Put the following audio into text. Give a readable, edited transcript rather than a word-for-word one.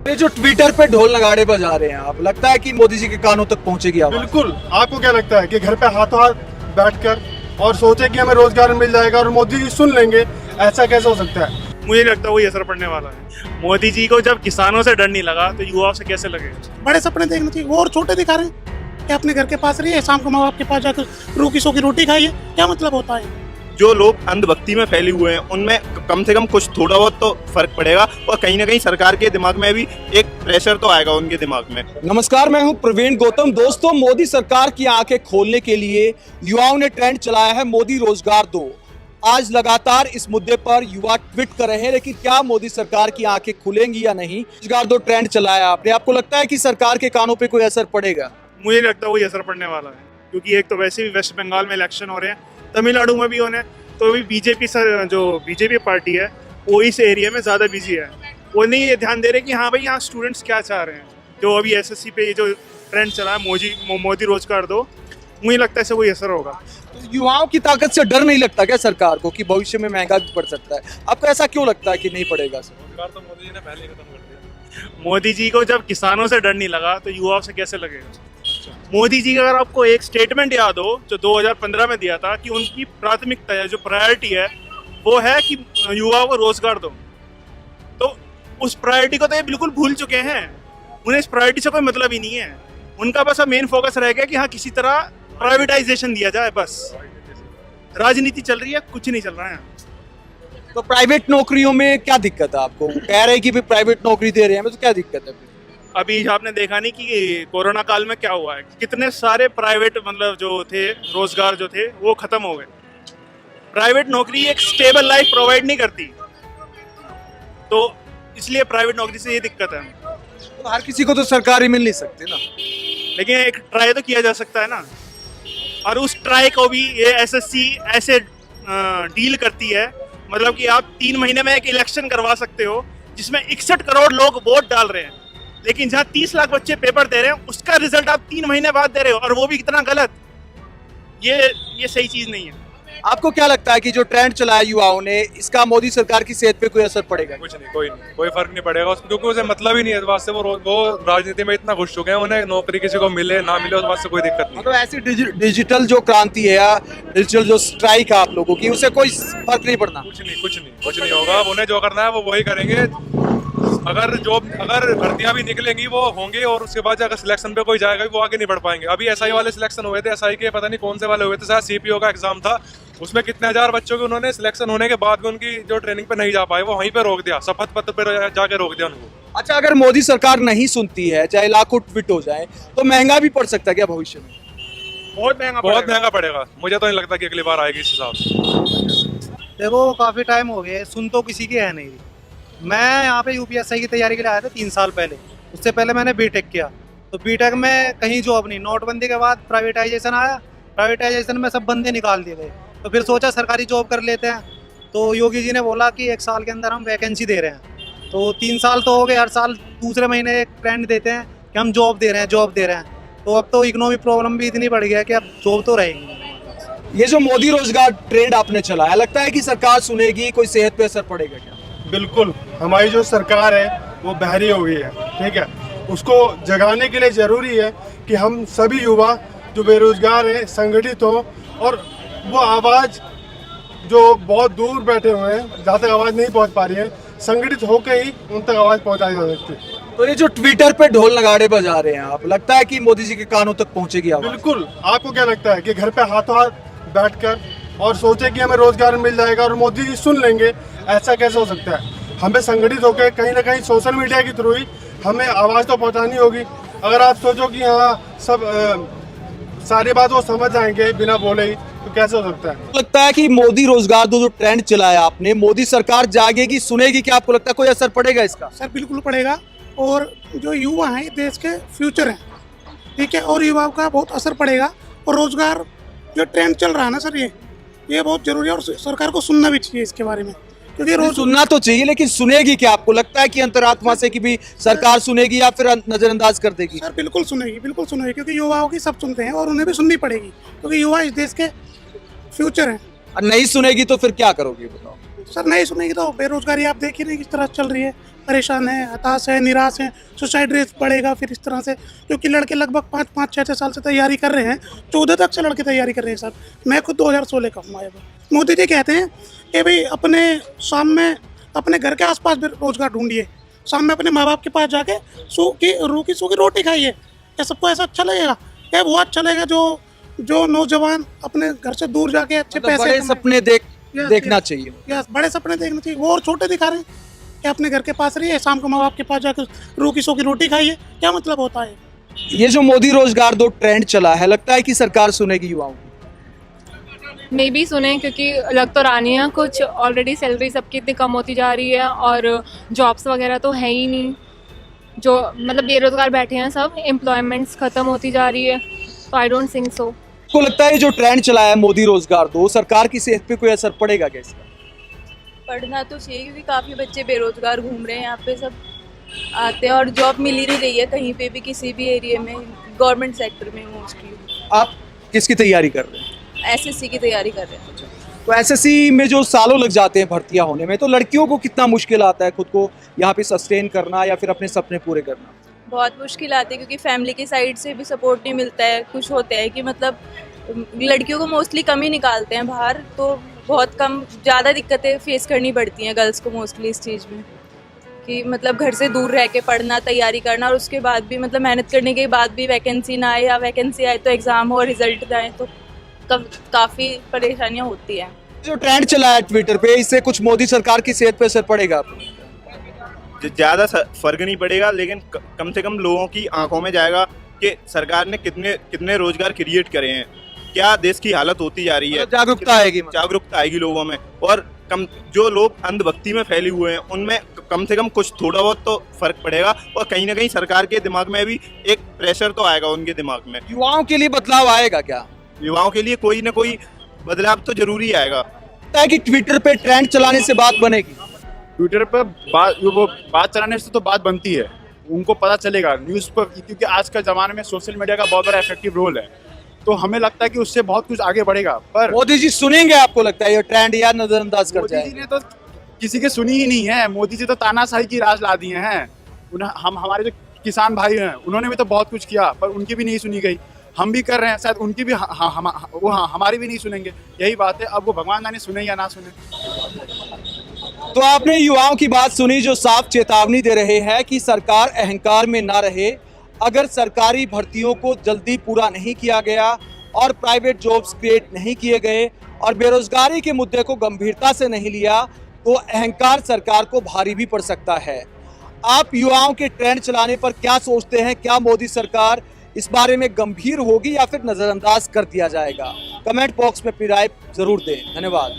ये जो ट्विटर पे ढोल नगाड़े बजा रहे हैं आप, लगता है कि मोदी जी के कानों तक पहुंचेगी आवाज? बिल्कुल। आपको क्या लगता है कि घर पे हाथों हाथ बैठकर और सोचे कि हमें रोजगार मिल जाएगा और मोदी जी सुन लेंगे, ऐसा कैसे हो सकता है? मुझे लगता है वही असर पड़ने वाला है। मोदी जी को जब किसानों से डर नहीं लगा तो युवाओं से कैसे लगेगा? बड़े सपने देखने चाहिए। वो और छोटे दिखा रहे हैं कि अपने घर के पास रहिए, शाम को माँ बाप के पास जाकर रूखी सो की रोटी खाइए, क्या मतलब होता है? जो लोग अंधभक्ति में फैले हुए हैं उनमें कम से कम कुछ थोड़ा बहुत तो फर्क पड़ेगा और कहीं ना कहीं सरकार के दिमाग में भी एक प्रेशर तो आएगा उनके दिमाग में। नमस्कार, मैं हूं प्रवीण गौतम। दोस्तों, मोदी सरकार की आंखें खोलने के लिए युवाओं ने ट्रेंड चलाया है मोदी रोजगार दो। आज लगातार इस मुद्दे पर युवा ट्वीट कर रहे हैं, लेकिन क्या मोदी सरकार की आंखें खुलेंगी या नहीं? रोजगार दो ट्रेंड चलाया आपने, आपको लगता है कि सरकार के कानों पे कोई असर पड़ेगा? मुझे लगता है वही असर पड़ने वाला है, क्योंकि एक तो वैसे भी वेस्ट बंगाल में इलेक्शन हो रहे हैं, तमिलनाडु में भी होने हैं, तो अभी बीजेपी पार्टी है वो इस एरिया में ज़्यादा बिजी है। वो नहीं ये ध्यान दे रहे कि हाँ भाई यहाँ स्टूडेंट्स क्या चाह रहे हैं। जो अभी एसएससी पे ये जो ट्रेंड चला है मोदी रोजगार दो, मुझे लगता है इससे वही असर होगा। तो युवाओं की ताकत से डर नहीं लगता क्या सरकार को कि भविष्य में महंगा भी पड़ सकता है? आपको ऐसा क्यों लगता है कि नहीं पड़ेगा सर? रोजगार तो मोदी जी ने पहले ही खत्म कर दिया। मोदी जी को जब किसानों से डर नहीं लगा तो युवाओं से कैसे लगेगा? मोदी जी का अगर आपको एक स्टेटमेंट याद हो जो 2015 में दिया था कि उनकी प्राथमिकता है, जो प्रायोरिटी है वो है कि युवाओं को रोजगार दो, तो उस प्रायोरिटी को तो ये बिल्कुल भूल चुके हैं। उन्हें इस प्रायोरिटी से कोई मतलब ही नहीं है। उनका बस अब मेन फोकस रह गया कि हाँ किसी तरह प्राइवेटाइजेशन दिया जाए, बस राजनीति चल रही है, कुछ नहीं चल रहा है। तो प्राइवेट नौकरियों में क्या दिक्कत है आपको? कह रहे हैं कि भी प्राइवेट नौकरी दे रहे हैं, तो क्या दिक्कत है? अभी आपने देखा नहीं कि कोरोना काल में क्या हुआ है, कितने सारे प्राइवेट मतलब जो थे रोजगार जो थे वो खत्म हो गए। प्राइवेट नौकरी एक स्टेबल लाइफ प्रोवाइड नहीं करती, तो इसलिए प्राइवेट नौकरी से ये दिक्कत है। तो हर किसी को तो सरकारी मिल नहीं सकती ना, लेकिन एक ट्राई तो किया जा सकता है ना, और उस ट्राई को भी ये एसएससी ऐसे डील करती है, मतलब कि आप 3 महीने में एक इलेक्शन करवा सकते हो जिसमें 61 करोड़ लोग वोट डाल रहे हैं, लेकिन जहाँ 30 लाख बच्चे पेपर दे रहे हैं उसका रिजल्ट आप 3 महीने बाद दे रहे हो, और वो भी कितना गलत। ये सही चीज नहीं है। आपको क्या लगता है कि जो ट्रेंड चलाया युवाओं ने, इसका मोदी सरकार की सेहत पे कोई असर पड़ेगा? कुछ नहीं, कोई फर्क नहीं पड़ेगा उसमें, क्योंकि उसे मतलब ही नहीं है इस बात से। वो राजनीति में इतना घुस चुके हैं, उन्हें नौकरी किसी को मिले ना मिले उस बात से कोई दिक्कत नहीं। तो ऐसी डिजिटल जो क्रांति है या डिजिटल जो स्ट्राइक है आप लोगों की, उससे कोई फर्क नहीं पड़ना? कुछ नहीं होगा। उन्हें जो करना है वो वही करेंगे। अगर भर्तियां भी निकलेंगी वो होंगे, और उसके बाद अगर सिलेक्शन पे कोई जाएगा वो आगे नहीं बढ़ पाएंगे। अभी एसआई वाले सिलेक्शन हुए थे, एसआई के पता नहीं कौन से वाले हुए थे, शायद सीपीओ का एग्जाम था, उसमें कितने हजार बच्चों के उन्होंने सिलेक्शन होने के बाद में उनकी जो ट्रेनिंग पे नहीं जा पाए, वो वहीं पे रोक दिया, शपथ पत्र पे जाके रोक दिया उनको। अच्छा, अगर मोदी सरकार नहीं सुनती है, चाहे लाखों ट्वीट हो जाए, तो महंगा भी पड़ सकता है क्या भविष्य में? बहुत महंगा पड़ेगा। मुझे तो नहीं लगता कि अगली बार आएगी इस हिसाब से। देखो, काफ़ी टाइम हो गया, सुन तो किसी की है नहीं। मैं यहाँ पे यूपीएससी की तैयारी के लिए आया था 3 साल पहले। उससे पहले मैंने बीटेक किया, तो बीटेक में कहीं जॉब नहीं। नोटबंदी के बाद प्राइवेटाइजेशन आया, प्राइवेटाइजेशन में सब बंदे निकाल दिए गए, तो फिर सोचा सरकारी जॉब कर लेते हैं। तो योगी जी ने बोला कि 1 साल के अंदर हम वैकेंसी दे रहे हैं। तो 3 साल तो हो गए, हर साल दूसरे महीने एक ट्रेंड देते हैं कि हम जॉब दे रहे हैं। तो अब तो इकोनॉमिक प्रॉब्लम भी इतनी बढ़ गया है कि अब जॉब तो रहेगी। ये जो मोदी रोजगार ट्रेंड आपने चलाया, लगता है कि सरकार सुनेगी, कोई सेहत पे असर पड़ेगा क्या? बिल्कुल। हमारी जो सरकार है वो बहरी हो गई है, ठीक है। उसको जगाने के लिए ज़रूरी है कि हम सभी युवा जो बेरोजगार हैं संगठित हों, और वो आवाज़ जो बहुत दूर बैठे हुए हैं, जहाँ तक आवाज़ नहीं पहुँच पा रही है, संगठित होकर ही उन तक आवाज़ पहुँचाई जा सकती है। तो ये जो ट्विटर पे ढोल नगाड़े बजा रहे हैं आप, लगता है कि मोदी जी के कानों तक पहुंचेगी आवाज? बिल्कुल। आपको क्या लगता है कि घर पे हाथों हाथ बैठकर और सोचे कि हमें रोजगार मिल जाएगा और मोदी जी सुन लेंगे, ऐसा कैसे हो सकता है? हमें संगठित होकर कहीं ना कहीं सोशल मीडिया के थ्रू ही हमें आवाज़ तो पहुंचानी होगी। अगर आप सोचो कि हाँ सब सारी बात वो समझ जाएंगे बिना बोले ही, तो कैसे हो सकता है? लगता है कि मोदी रोजगार दो जो ट्रेंड चलाया आपने, मोदी सरकार जागेगी, सुनेगी, क्या आपको लगता है कोई असर पड़ेगा इसका? सर बिल्कुल पड़ेगा, और जो युवा हैं देश के फ्यूचर हैं, ठीक है, और युवाओं का बहुत असर पड़ेगा। और रोजगार जो ट्रेंड चल रहा है ना सर, ये बहुत जरूरी है, और सरकार को सुनना भी चाहिए इसके बारे में, क्योंकि रोज सुनना तो चाहिए, लेकिन सुनेगी क्या? आपको लगता है कि अंतरात्मा से कि भी सरकार सुनेगी या फिर नजरअंदाज कर देगी? सर बिल्कुल सुनेगी, क्योंकि युवाओं की सब सुनते हैं और उन्हें भी सुननी पड़ेगी, क्योंकि युवा इस देश के फ्यूचर हैं। और नहीं सुनेगी तो फिर क्या करोगे बताओ? सर नहीं सुनेगी तो बेरोजगारी आप देख ही रहे किस तरह चल रही है, परेशान है, हताश है, निराश है, सुसाइड रेट बढ़ेगा फिर इस तरह से, क्योंकि लड़के लगभग 5-6 साल से तैयारी कर रहे हैं, 14 तक से लड़के तैयारी कर रहे हैं सर। मैं खुद 2016 का हूँ आया हुआ। मोदी जी कहते हैं कि भाई अपने शाम में अपने घर के आसपास भी रोजगार ढूंढिए, शाम में अपने माँ बाप के पास जाके सूखी रोटी खाइए। क्या सबको ऐसा अच्छा लगेगा? क्या वो अच्छा लगेगा जो नौजवान अपने घर से दूर जाके अच्छे मतलब पैसे बड़े कमाए? सपने Yes, देखना yes. चाहिए। यस, बड़े सपने देखने चाहिए। वो और छोटे दिखा रहे हैं कि अपने घर के पास रहिए, शाम को माँ बाप के पास जाकर रूखी सूखी रोटी खाइए। क्या मतलब होता है? ये जो मोदी रोजगार दो ट्रेंड चला है, लगता है कि सरकार सुनेगी युवाओं की? मे बी सुने, क्योंकि लग तो रहा नहीं है कुछ। ऑलरेडी सैलरी सबकी इतनी कम होती जा रही है और जॉब्स वगैरह तो है ही नहीं। जो मतलब बेरोजगार बैठे हैं सब, एम्प्लॉयमेंट्स ख़त्म होती जा रही है, तो आई डोंट थिंक सो। आपको लगता है ये जो ट्रेंड चला है मोदी रोजगार दो, सरकार की सेहत पे कोई असर पड़ेगा क्या इसका? पढ़ना तो चाहिए, क्योंकि काफ़ी बच्चे बेरोजगार घूम रहे हैं यहाँ पे, सब आते हैं और जॉब मिल ही नहीं रही है कहीं पे भी, किसी भी एरिया में, गवर्नमेंट सेक्टर में मोस्टली। आप किसकी तैयारी कर रहे हैं? एसएससी की तैयारी कर रहे हैं। तो एसएससी में जो सालों लग जाते हैं भर्तियां होने में, तो लड़कियों को कितना मुश्किल आता है खुद को यहाँ पे सस्टेन करना या फिर अपने सपने पूरे करना? बहुत मुश्किल आती है, क्योंकि फैमिली की साइड से भी सपोर्ट नहीं मिलता है। कुछ होता है कि मतलब लड़कियों को मोस्टली कम ही निकालते हैं बाहर, तो बहुत कम, ज़्यादा दिक्कतें फेस करनी पड़ती हैं गर्ल्स को मोस्टली इस चीज़ में, कि मतलब घर से दूर रह के पढ़ना, तैयारी करना, और उसके बाद भी मतलब मेहनत करने के बाद भी वैकेंसी ना आए, या वैकेंसी आए तो एग्ज़ाम हो, रिजल्ट ना आए, तो काफ़ी परेशानियाँ होती हैं। जो ट्रेंड चला है ट्विटर पे, इससे कुछ मोदी सरकार की सेहत पे असर पड़ेगा? ज़्यादा फर्क नहीं पड़ेगा, लेकिन कम से कम लोगों की आंखों में जाएगा कि सरकार ने कितने रोजगार क्रिएट करे हैं, क्या देश की हालत होती जा रही है। मतलब जागरूकता आएगी, जागरूकता आएगी लोगों में, और कम जो लोग अंधभक्ति में फैले हुए हैं उनमें कम से कम कुछ थोड़ा बहुत तो फर्क पड़ेगा, और कहीं ना कहीं सरकार के दिमाग में भी एक प्रेशर तो आएगा उनके दिमाग में। युवाओं के लिए बदलाव आएगा क्या? युवाओं के लिए कोई ना कोई बदलाव तो जरूरी आएगा। लगता है कि ट्विटर पे ट्रेंड चलाने से बात बनेगी? ट्विटर पर बात चलाने से तो बात बनती है, उनको पता चलेगा न्यूज़ पर, क्योंकि आज का ज़माने में सोशल मीडिया का बहुत बड़ा इफेक्टिव रोल है, तो हमें लगता है कि उससे बहुत कुछ आगे बढ़ेगा। पर मोदी जी सुनेंगे आपको लगता है ये ट्रेंड, या नजरअंदाज कर मोदी जी जाएंगे? ने तो किसी की सुनी ही नहीं है। मोदी जी तो तानाशाही की राज ला दिए हैं। हम हमारे जो किसान भाई हैं उन्होंने भी तो बहुत कुछ किया, पर उनकी भी नहीं सुनी गई। हम भी कर रहे हैं, शायद उनकी भी हमारी भी नहीं सुनेंगे। यही बात है, अब वो भगवान जाने सुने या ना सुने। तो आपने युवाओं की बात सुनी, जो साफ चेतावनी दे रहे हैं कि सरकार अहंकार में ना रहे। अगर सरकारी भर्तियों को जल्दी पूरा नहीं किया गया और प्राइवेट जॉब्स क्रिएट नहीं किए गए और बेरोजगारी के मुद्दे को गंभीरता से नहीं लिया, तो अहंकार सरकार को भारी भी पड़ सकता है। आप युवाओं के ट्रेंड चलाने पर क्या सोचते हैं? क्या मोदी सरकार इस बारे में गंभीर होगी या फिर नजरअंदाज कर दिया जाएगा? कमेंट बॉक्स में अपनी राय जरूर दें। धन्यवाद।